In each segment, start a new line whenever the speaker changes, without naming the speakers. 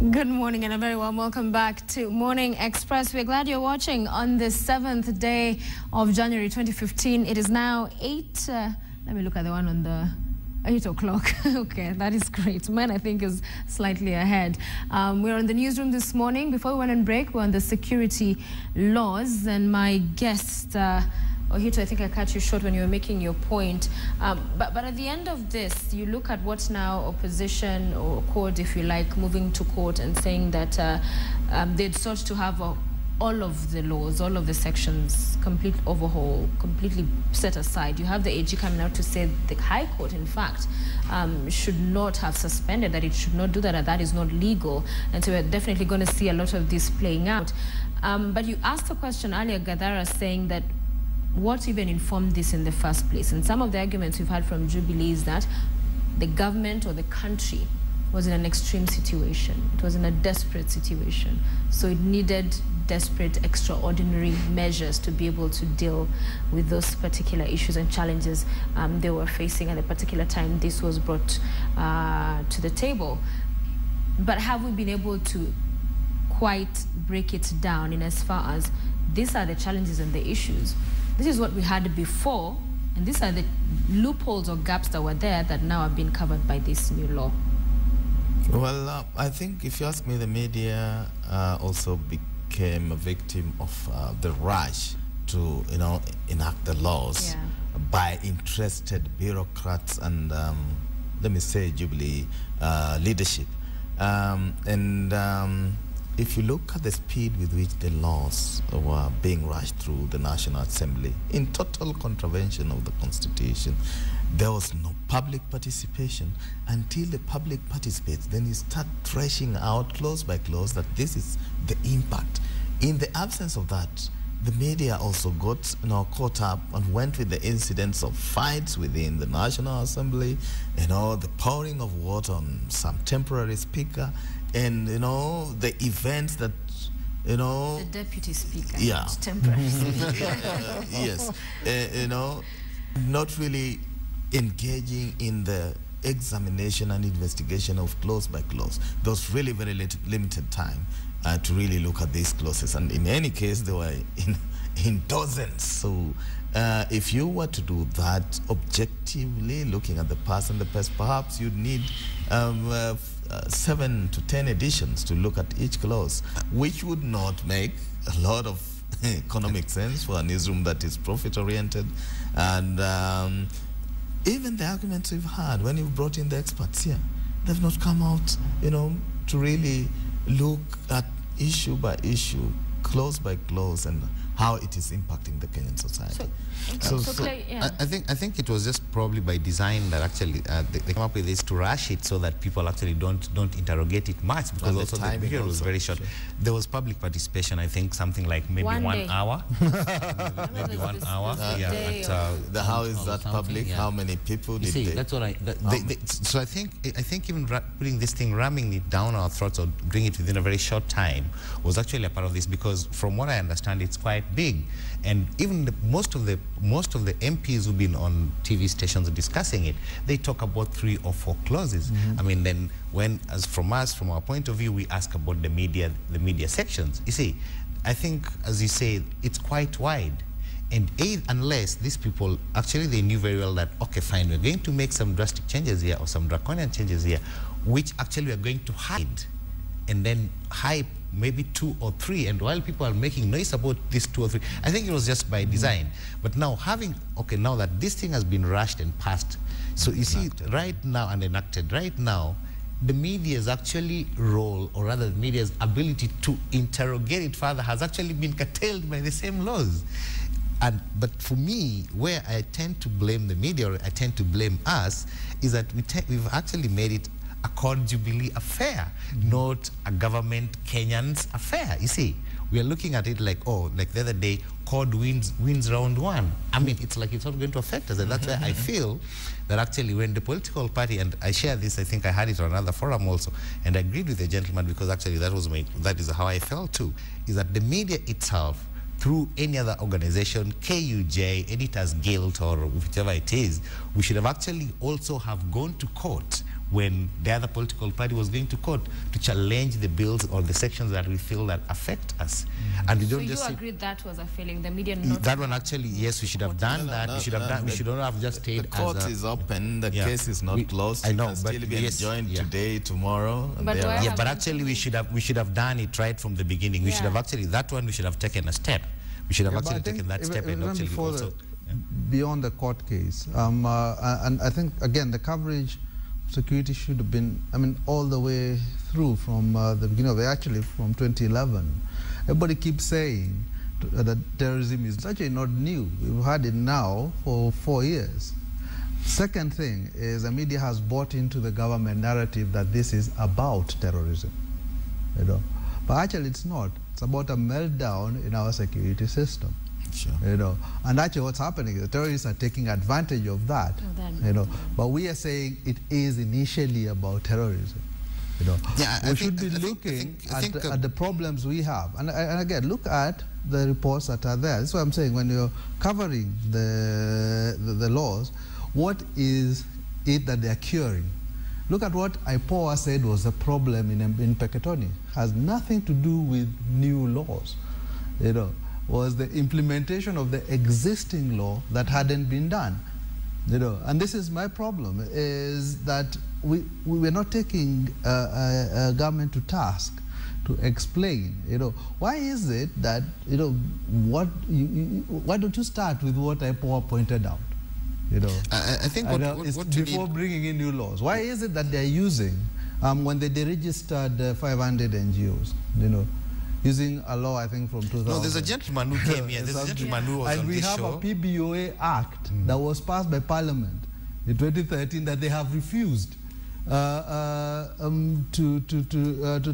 Good morning and a very warm welcome back to Morning Express. We're glad you're watching on the 7th day of January 2015. It is now 8, let me look at the one on the 8 o'clock. Okay, that is great. Mine, I think, is slightly ahead. We're on the newsroom this morning. Before we went on break, we're on the security laws, and my guest, Ohito, I think I cut you short when you were making your point. But at the end of this, you look at what's now opposition or court, if you like, moving to court and saying that they'd sought to have all of the laws, all of the sections, complete overhaul, completely set aside. You have the AG coming out to say the High Court, in fact, should not have suspended that. It should not do that, and that is not legal. And so we're definitely going to see a lot of this playing out. But you asked a question earlier, Gadara, saying that what even informed this in the first place? And some of the arguments we've had from Jubilee is that the government or the country was in an extreme situation. It was in a desperate situation. So it needed desperate, extraordinary measures to be able to deal with those particular issues and challenges they were facing at a particular time this was brought to the table. But have we been able to quite break it down in as far as these are the challenges and the issues? This is what we had before, and these are the loopholes or gaps that were there that now are being covered by this new law.
Well, I think if you ask me, the media also became a victim of the rush to, enact the laws by interested bureaucrats and, let me say, Jubilee leadership. If you look at the speed with which the laws were being rushed through the National Assembly, in total contravention of the Constitution, there was no public participation. Until the public participates, then you start thrashing out clause by clause that this is the impact. In the absence of that, the media also got caught up and went with the incidents of fights within the National Assembly, the pouring of water on some temporary speaker, and the events that
the deputy speaker, temporary
yes, not really engaging in the examination and investigation of clause by clause. There was really very limited time to really look at these clauses, and in any case they were in dozens. So if you were to do that objectively, looking at the past and the present, perhaps you'd need 7 to 10 editions to look at each clause, which would not make a lot of economic sense for a newsroom that is profit-oriented. And even the arguments we've had when you've brought in the experts here, they've not come out, to really look at issue by issue, clause by clause, and how it is impacting the Kenyan society.
I think it was just probably by design that actually they come up with this to rush it so that people actually don't interrogate it much, because also the period was very short. There was public participation, I think something like maybe 1 hour. Maybe 1 hour.
How is that public? How many people did they?
That's what so I think even putting this thing, ramming it down our throats or doing it within a very short time was actually a part of this, because from what I understand, it's quite big, and even most of the MPs who've been on TV stations discussing it, they talk about 3 or 4 clauses. I mean, then from our point of view, we ask about the media sections. You see, I think, as you say, it's quite wide, and unless these people actually, they knew very well that, okay, fine, we're going to make some drastic changes here or some draconian changes here, which actually we're going to hide, and then hype maybe 2 or 3, and while people are making noise about this 2 or 3, I think it was just by design. But now now that this thing has been rushed and passed, so you see, right now, and enacted right now, the media's actually role, or rather the media's ability to interrogate it further, has actually been curtailed by the same laws. But for me, where I tend to blame the media, or I tend to blame us, is that we've actually made it a Code Jubilee affair, not a government Kenyan's affair. You see, we are looking at it like, oh, like the other day, Code wins round 1. I mean, it's like it's not going to affect us, and that's why I feel that actually when the political party, and I share this, I think I had it on another forum also, and I agreed with the gentleman, because actually that is how I felt too, is that the media itself, through any other organization, KUJ, Editors Guild, or whichever it is, we should have actually also have gone to court when the other political party was going to court to challenge the bills or the sections that we feel that affect us. And we don't
so
just
you agreed that was a failing, the media not
that one actually, yes, we should have done that. We should have done. We should not have just stayed.
The court is open. The case is not closed.
I know,
it can
but
still be
yes,
enjoined today, tomorrow. And
But why
yeah, but actually we should have done it right from the beginning. We should have actually that one. We should have taken a step. We should have actually taken that step and actually also
beyond the court case. And I think again the coverage of security should have been, I mean, all the way through from the beginning of it, actually from 2011. Everybody keeps saying that terrorism is actually not new. We've had it now for 4 years. Second thing is the media has bought into the government narrative that this is about terrorism, you know. But actually it's not. It's about a meltdown in our security system.
Sure.
You know, and actually what's happening is the terrorists are taking advantage of that, you know. But we are saying it is initially about terrorism. You know,
yeah,
we should be looking at the problems we have. And again, look at the reports that are there. That's what I'm saying. When you're covering the laws, what is it that they're curing? Look at what IPOA said was a problem in Peketoni. Has nothing to do with new laws, you know. Was the implementation of the existing law that hadn't been done, you know. And this is my problem, is that we were not taking a government to task to explain, you know, why is it that, you know, why don't you start with what IPOA pointed out, you know?
I think what
before bringing in new laws, why is it that they're using, when they deregistered 500 NGOs, you know, using a law, I think, from 2000.
No, there's a gentleman who came here. There's a gentleman who was on this show.
And we have a PBOA Act that was passed by Parliament in 2013 that they have refused to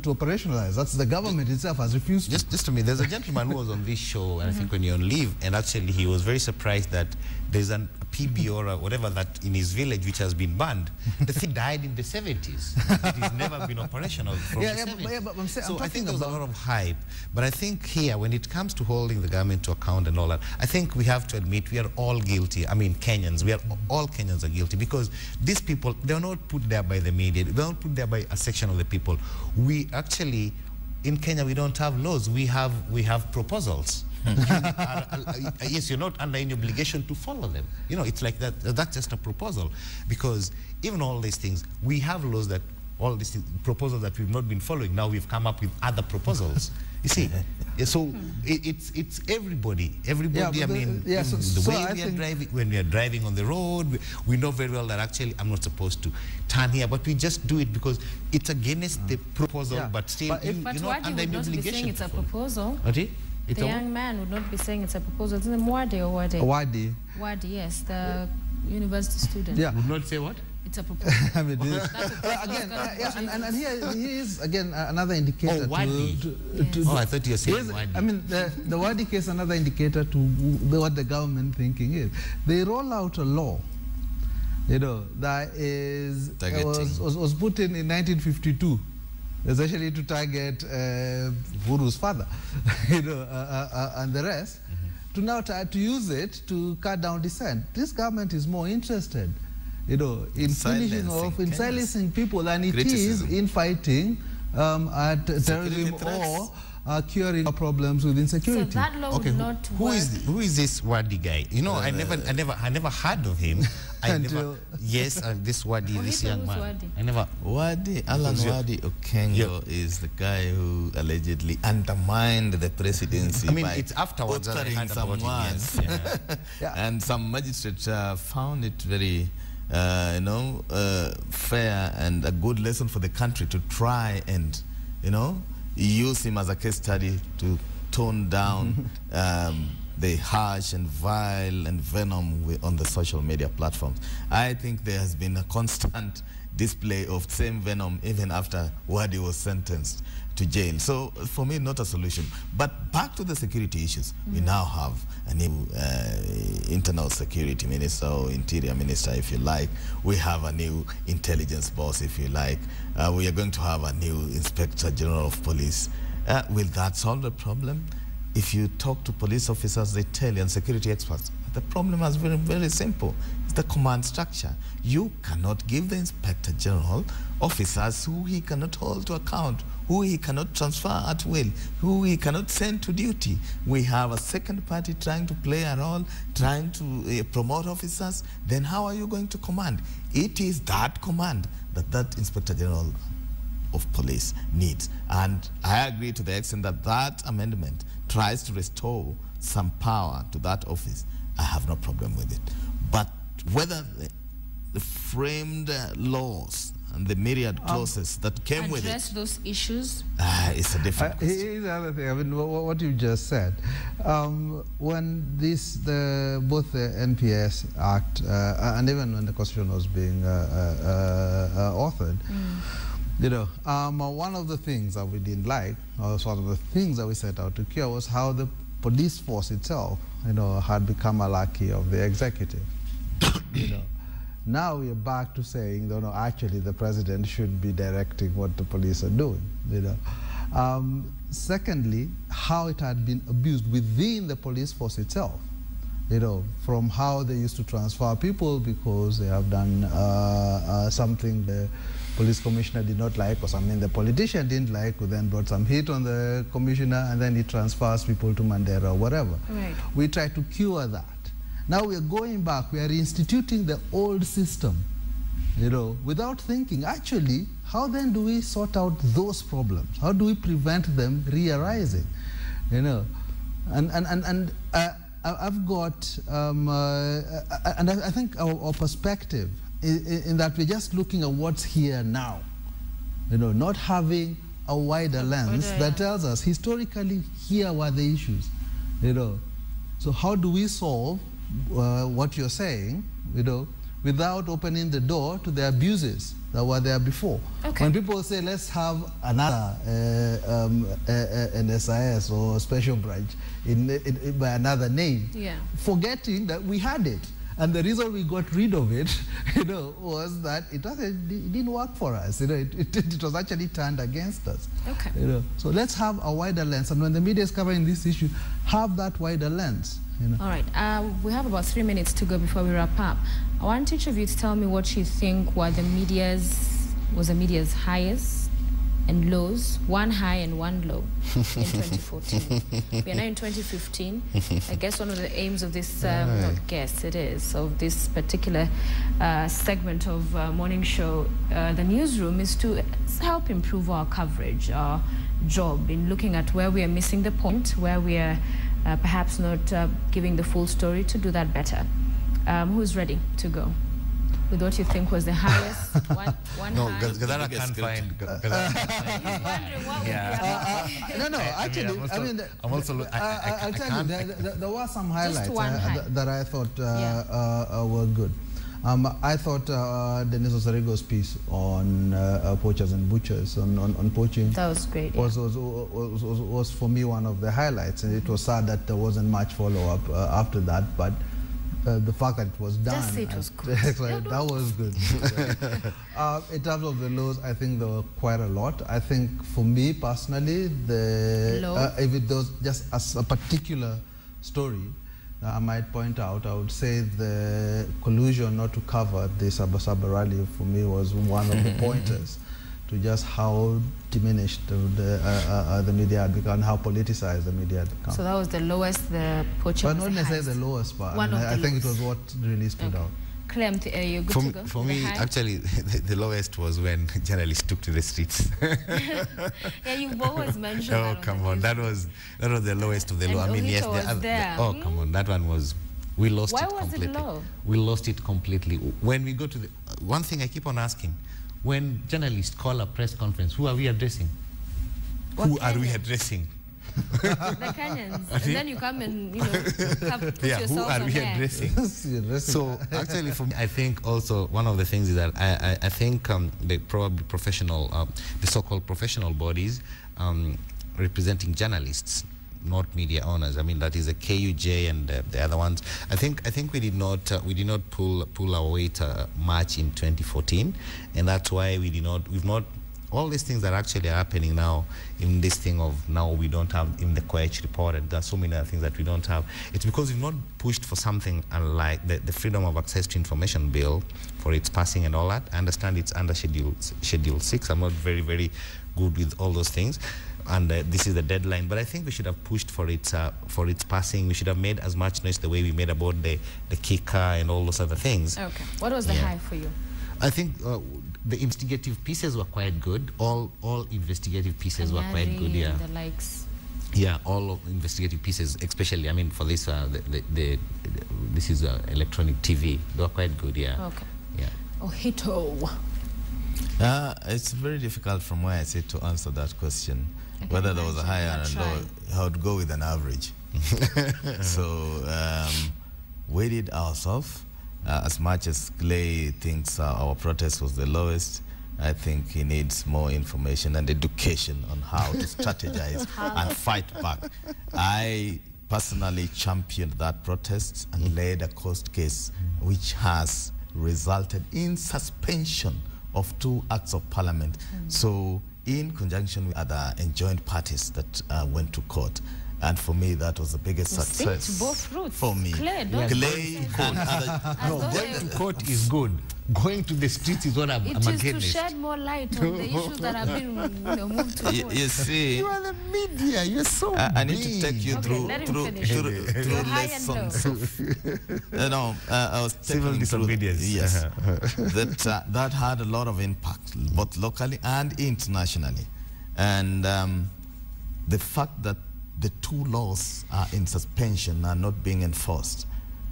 operationalize. That's the government itself has refused.
Just a minute. There's a gentleman who was on this show, and I think when you're on leave, and actually he was very surprised that there's a PB or whatever that in his village which has been banned. The thing died in the 70s. It has never been operational from the 70s. So I think there's a lot of hype. But I think here, when it comes to holding the government to account and all that, I think we have to admit we are all guilty. I mean, Kenyans, all Kenyans are guilty, because these people, they're not put there by the media. They're not put there by a section of the people. We actually, in Kenya, we don't have laws. We have proposals. Yes, you're not under any obligation to follow them. You know, it's like that. That's just a proposal, because even all these things, we have laws that all these proposals that we've not been following. Now we've come up with other proposals. You see, so it's everybody. Everybody. Yeah, I mean, the way we are driving, when we are driving on the road, we know very well that actually I'm not supposed to turn here, but we just do it because it's against the proposal. Yeah. But still,
but you're not under any obligation. Be saying it's a proposal.
Okay.
The young man would not be saying it's a proposal. It's a Mwade or Wade?
Wadi.
Wadi, yes, the university student.
Yeah.
Would not say what?
It's a proposal.
I mean, again, and here is again another indicator.
Oh, Wadi. Oh, I thought you were saying Wadi.
I mean, the Wadi case, another indicator to what the government thinking is. They roll out a law, you know, that was put in 1952. Especially to target Guru's father, you know, and the rest, to now to use it to cut down dissent. This government is more interested, you know, in silencing people than it is in fighting at terrorism or curing problems with insecurity.
So that law would not
who is this Wadi guy? You know, I never heard of him. This Wadi, this young man.
Alan Wadi Okengo is the guy who allegedly undermined the presidency.
I mean, it's afterwards that I heard about it.
Yeah. And some magistrates found it very, fair and a good lesson for the country to try and, use him as a case study to tone down the harsh and vile and venom on the social media platforms. I think there has been a constant display of same venom even after Wadi was sentenced to jail. So for me, not a solution. But back to the security issues. We now have a new internal security minister or interior minister, if you like. We have a new intelligence boss, if you like. We are going to have a new inspector general of police. Will that solve the problem? If you talk to police officers, they tell you, and security experts, the problem is very, very simple. It's the command structure. You cannot give the Inspector General officers who he cannot hold to account, who he cannot transfer at will, who he cannot send to duty. We have a second party trying to play a role, trying to promote officers. Then how are you going to command? It is that command that Inspector General of Police needs. And I agree to the extent that that amendment tries to restore some power to that office. I have no problem with it. But whether the framed laws and the myriad clauses that came with it
address those issues,
it's a different question.
Here's the other thing. I mean, what you just said, when both the NPS Act and even when the Constitution was being authored, you know, one of the things that we didn't like, or one of the things that we set out to cure, was how the police force itself, you know, had become a lackey of the executive. You know, now we are back to saying, no, actually the president should be directing what the police are doing. You know, secondly, how it had been abused within the police force itself. You know, from how they used to transfer people because they have done something the police commissioner did not like, or something the politician didn't like, who then brought some heat on the commissioner, and then he transfers people to Mandera or whatever.
Right.
We try to cure that. Now we are going back, we are reinstituting the old system, you know, without thinking, actually, how then do we sort out those problems? How do we prevent them re-arising? You know, and I've got, and I think our perspective in that we're just looking at what's here now, you know, not having a wider lens that tells us historically here were the issues, you know. So how do we solve what you're saying, you know, without opening the door to the abuses that were there before?
Okay.
When people say let's have another NSIS or special branch by another name, forgetting that we had it. And the reason we got rid of it, you know, was that it didn't work for us. You know, it was actually turned against us.
Okay.
You know, so let's have a wider lens. And when the media is covering this issue, have that wider lens. You know.
All right. We have about 3 minutes to go before we wrap up. I want each of you to tell me what you think was the media's highest and lows, one high and one low in 2014. We are now in 2015. I guess one of the aims of this, not guess, it is, of this particular segment of morning show, the newsroom, is to help improve our coverage, our job in looking at where we are missing the point, where we are perhaps not giving the full story, to do that better. Who's ready to go with what you think was the highest one
no,
high?
Gadara can't find.
Actually,
I'm also.
I'll tell you, there were some highlights that I thought were good. I thought Dennis Osarigo's piece on poachers and butchers, on poaching,
that was great.
Was for me one of the highlights, and it was sad that there wasn't much follow-up after that, but the fact that it was done,
just say it was good.
That was good. In terms of the lows, I think there were quite a lot. I think for me personally, if it was just as a particular story I might point out, I would say the collusion not to cover the Sabasaba rally for me was one of the pointers to just how diminished the media had become, how politicized the media had become.
So that was the lowest, the poaching was
not necessarily the lowest, but I think it was what really stood out.
Clem, are you good to go?
For me, actually, the lowest was when journalists took to the streets.
Yeah, you've always mentioned that.
Oh, come on. That was the lowest of the low. I mean, yes, oh, come on. That one was, we lost it completely. Why was it low? We lost it completely. When we go to the, one thing I keep on asking, when journalists call a press conference, who are we addressing? Who are we addressing?
The Kenyans. And then you come and, you know, put yourself
who are we addressing? So actually, for me, I think also one of the things is that I think the probably professional, the so-called professional bodies representing journalists, not media owners. I mean, that is the KUJ and the other ones. I think we did not pull our weight much in 2014, and that's why we've not all these things that actually are happening now in this thing of now we don't have in the Koech report, and there are so many other things that we don't have. It's because we've not pushed for something unlike the Freedom of Access to Information Bill for its passing and all that. I understand it's under Schedule 6. I'm not very, very good with all those things. And this is the deadline, but I think we should have pushed for its passing. We should have made as much noise the way we made about the kicker and all those other things.
Okay. What was the high for you?
I think the investigative pieces were quite good. All investigative pieces were quite good. Yeah.
The likes.
Yeah, all of investigative pieces, especially. I mean, for this, this is electronic TV. They were quite good. Yeah.
Okay.
Yeah.
Ohito.
It's very difficult from where I sit to answer that question.
Okay,
Whether there was a high and a low, I would go with an average. So we did ourselves. As much as Clay thinks our protest was the lowest, I think he needs more information and education on how to strategize and fight back. I personally championed that protest and led a court case which has resulted in suspension of 2 acts of parliament. So in conjunction with other enjoined parties that went to court. And for me, that was the biggest success
both routes.
for me.
Clay
and other.
No, going to court is good. Going to the streets is what I'm
against.
against.
It is to shed more light on the issues that have been moved to court.
You see,
You are the media. You're so
I need to take you through lessons of, I was
Civil
taking
disobedience.
Yes, that had a lot of impact, both locally and internationally. And the fact that the 2 laws are in suspension and not being enforced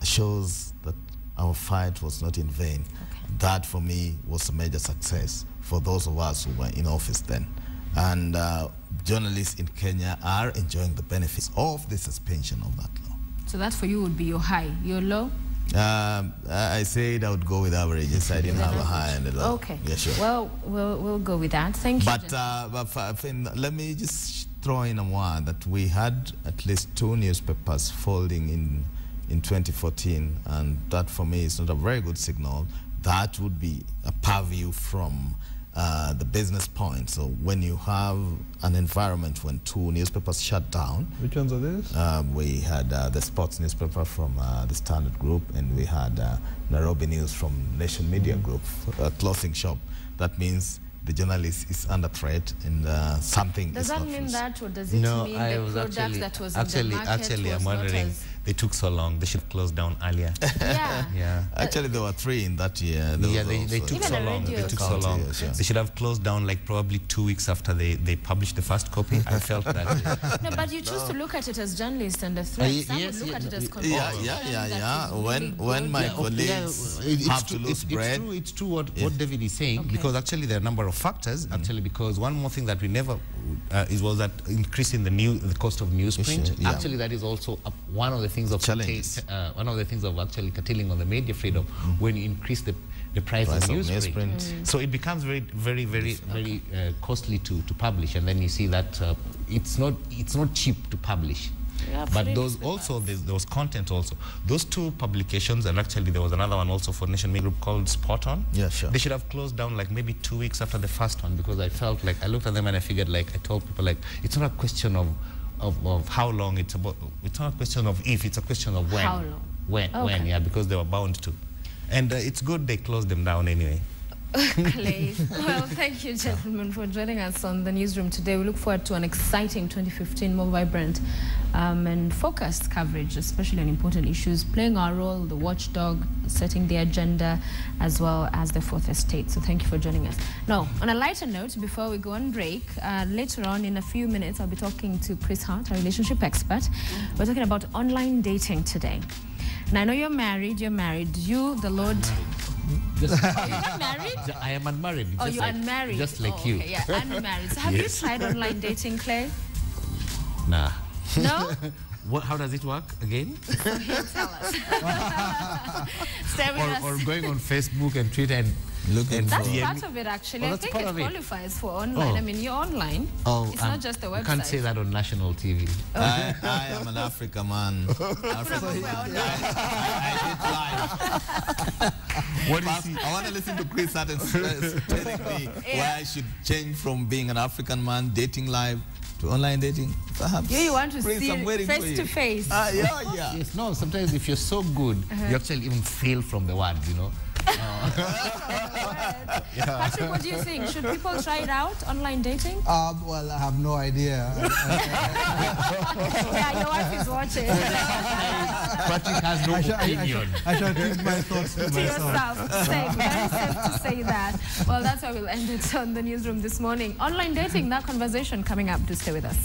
shows that our fight was not in vain.
Okay.
That, for me, was a major success for those of us who were in office then. And journalists in Kenya are enjoying the benefits of the suspension of that law.
So that for you would be your high. Your low?
I said I would go with averages. I didn't have a high and a low.
Okay.
Yeah, sure.
Well, we'll go with that. Thank you.
But let me just throw in a word that we had at least 2 newspapers folding in 2014, and that for me is not a very good signal. That would be a purview from the business point. So when you have an environment when 2 newspapers shut down.
Which ones are these?
We had the sports newspaper from the Standard Group, and we had Nairobi News from Nation Media Group, closing shop. That means the journalist is under threat, and something
does
is
that
not
mean
loose.
that, or does it mean the product that was in the market
actually,
was
I'm wondering. They took so long. They should close down earlier.
Yeah.
Yeah.
Actually, there were 3 in that year.
They took so long. They took so long. They should have closed down like probably 2 weeks after they published the first copy. I felt that.
No, but you choose to look at it as journalists and a threat. Some would look at it as confusion.
Yeah. When my colleagues have to lose bread.
It's true what David is saying, because actually there are a number of factors. Actually, because one more thing that we never was that increasing the cost of newsprint.
Yeah.
Actually, that is also one of the things of
challenges.
One of the things of actually curtailing on the media freedom when you increase the price of newsprint. So it becomes very costly to publish, and then you see that it's not cheap to publish. But those also, there was content also. Those 2 publications, and actually there was another one also for Nation Media Group called Spot On.
Yeah, sure.
They should have closed down like maybe 2 weeks after the first one, because I felt like, I looked at them and I figured, like, I told people, like, it's not a question of how long, it's not a question of if, it's a question of when.
How long?
When, yeah, because they were bound to. And it's good they closed them down anyway.
Clay. Well, thank you, gentlemen, for joining us on the newsroom today. We look forward to an exciting 2015, more vibrant and focused coverage, especially on important issues, playing our role, the watchdog, setting the agenda, as well as the 4th estate. So thank you for joining us. Now, on a lighter note, before we go on break, later on in a few minutes, I'll be talking to Chris Hart, a relationship expert. We're talking about online dating today. And I know you're married. You, the Lord... you're not married?
I am unmarried.
Oh, you're unmarried.
Just like you.
Okay, yeah, unmarried. So have you tried online dating, Clay?
Nah.
No?
How does it work again?
So here, tell us. Stay with us.
Or going on Facebook and Twitter and
That's part of it, actually. I think it qualifies for online. I mean, you're online. It's not just a website.
You can't say that on national TV.
I am an African man. I want to listen to Chris Sutton telling me why I should change from being an African man dating live to online dating. Perhaps.
You want to see face to face.
Yeah.
Yes, no, sometimes if you're so good, you actually even fail from the words, you know.
Patrick, what do you think? Should people try it out, online dating?
Well, I have no idea.
Yeah, your wife is watching.
Patrick has no opinion.
I shall keep my thoughts to
yourself. Safe, very safe to say that. Well, that's how we'll end it on the newsroom this morning. Online dating, that conversation coming up. Do stay with us.